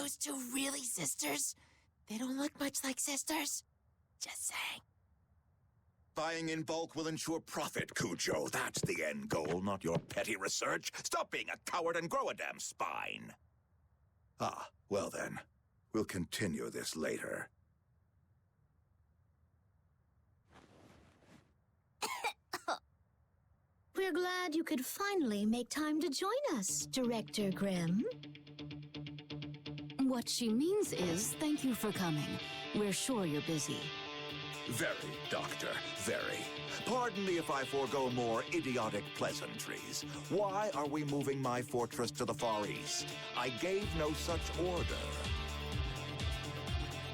those two really sisters? They don't look much like sisters. Just saying. Buying in bulk will ensure profit, Cujo. That's the end goal, not your petty research. Stop being a coward and grow a damn spine. Ah, well then. We'll continue this later. We're glad you could finally make time to join us, Director Grem. What she means is, thank you for coming. We're sure you're busy. Very, Doctor, very. Pardon me if I forego more idiotic pleasantries. Why are we moving my fortress to the Far East? I gave no such order.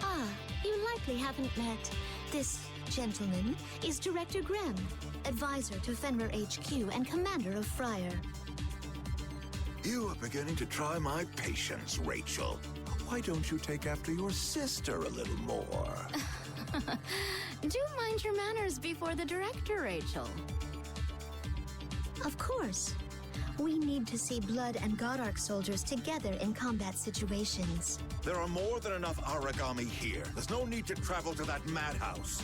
Ah, you likely haven't met. This gentleman is Director Grem, advisor to Fenrir HQ and commander of Friar. You are beginning to try my patience, Rachel. Why don't you take after your sister a little more? Do mind your manners before the director, Rachel. Of course. We need to see Blood and Godark soldiers together in combat situations. There are more than enough origami here. There's no need to travel to that madhouse.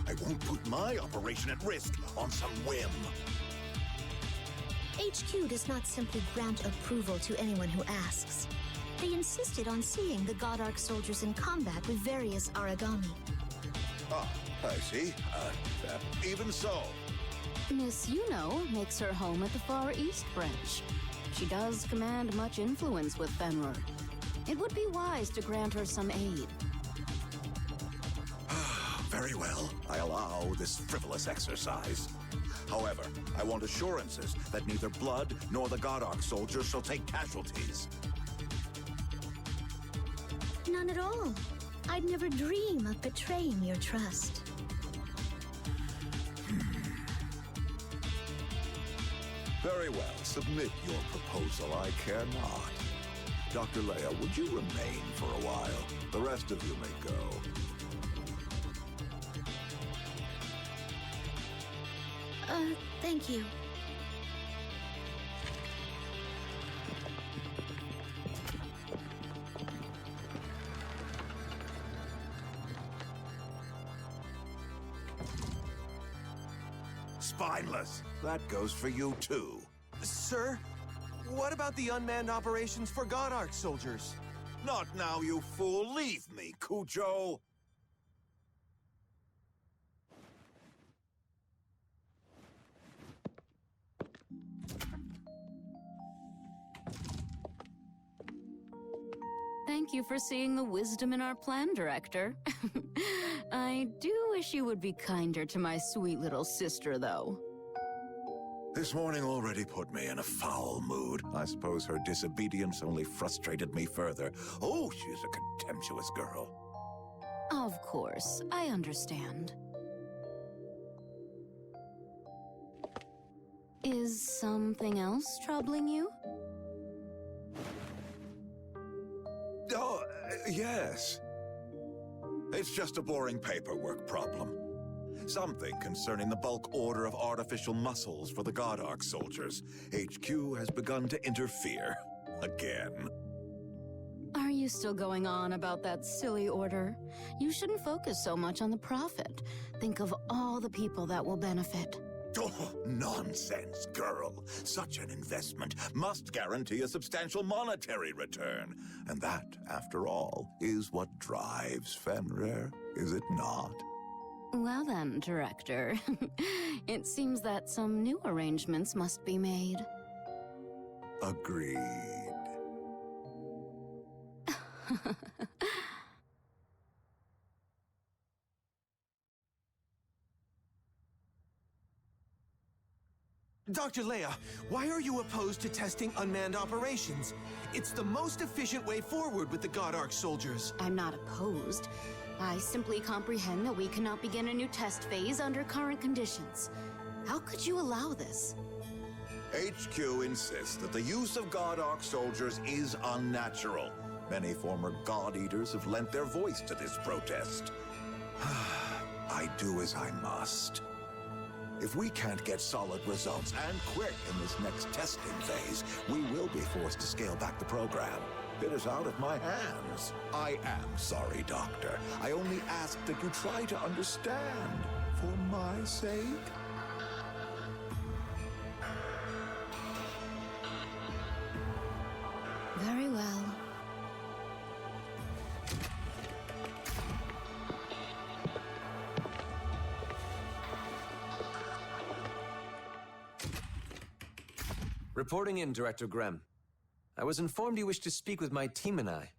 I won't put my operation at risk on some whim. HQ does not simply grant approval to anyone who asks. They insisted on seeing the Godark soldiers in combat with various origami. Ah, I see. Even so. Miss Yuno makes her home at the Far East branch. She does command much influence with Fenrir. It would be wise to grant her some aid. Very well. I allow this frivolous exercise. However, I want assurances that neither Blood nor the Godark soldiers shall take casualties. None at all. I'd never dream of betraying your trust. Very well. Submit your proposal. I care not. Dr. Leia, would you remain for a while? The rest of you may go. Thank you. Spineless. That goes for you, too. Sir, what about the unmanned operations for Godark soldiers? Not now, you fool. Leave me, Cujo. Thank you for seeing the wisdom in our plan, Director. I do wish you would be kinder to my sweet little sister, though. This morning already put me in a foul mood. I suppose her disobedience only frustrated me further. Oh, she's a contemptuous girl. Of course, I understand. Is something else troubling you? Oh, yes. It's just a boring paperwork problem. Something concerning the bulk order of artificial muscles for the Godark soldiers. HQ has begun to interfere. Again. Are you still going on about that silly order? You shouldn't focus so much on the profit. Think of all the people that will benefit. Oh, nonsense, girl. Such an investment must guarantee a substantial monetary return. And that, after all, is what drives Fenrir, is it not? Well then, Director. It seems that some new arrangements must be made. Agreed. Dr. Leia, why are you opposed to testing unmanned operations? It's the most efficient way forward with the Godark soldiers. I'm not opposed. I simply comprehend that we cannot begin a new test phase under current conditions. How could you allow this? HQ insists that the use of Godark soldiers is unnatural. Many former God-eaters have lent their voice to this protest. I do as I must. If we can't get solid results, and quick, in this next testing phase, we will be forced to scale back the program. It is out of my hands. I am sorry, Doctor. I only ask that you try to understand for my sake. Very well. Reporting in, Director Grem. I was informed you wish to speak with my team and I.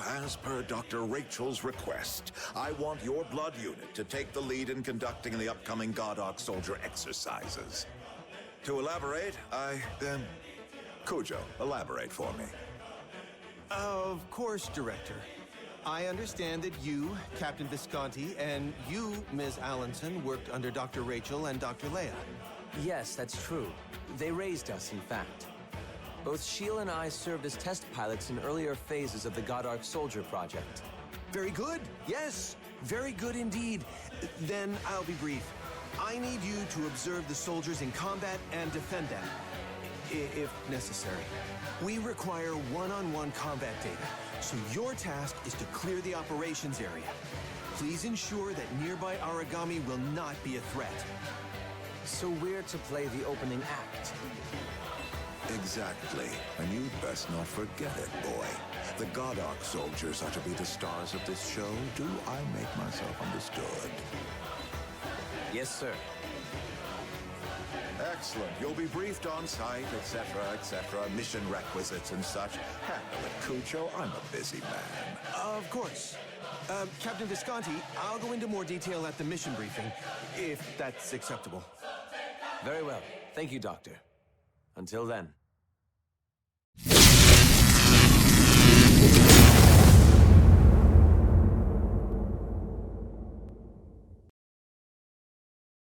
As per Dr. Rachel's request, I want your blood unit to take the lead in conducting the upcoming Godok soldier exercises. To elaborate, Cujo, elaborate for me. Of course, Director. I understand that you, Captain Visconti, and you, Ms. Allenson, worked under Dr. Rachel and Dr. Leia. Yes, that's true. They raised us, in fact. Both Sheila and I served as test pilots in earlier phases of the Godark Soldier project. Very good. Yes, very good indeed. Then I'll be brief. I need you to observe the soldiers in combat and defend them, if necessary. We require one-on-one combat data, so your task is to clear the operations area. Please ensure that nearby origami will not be a threat. So we're to play the opening act. Exactly. And you'd best not forget it, boy. The Godark soldiers are to be the stars of this show. Do I make myself understood? Yes, sir. Excellent. You'll be briefed on site, etc., mission requisites and such. Handle it, Cujo. I'm a busy man. Of course. Captain Visconti, I'll go into more detail at the mission briefing, if that's acceptable. Very well. Thank you, Doctor. Until then.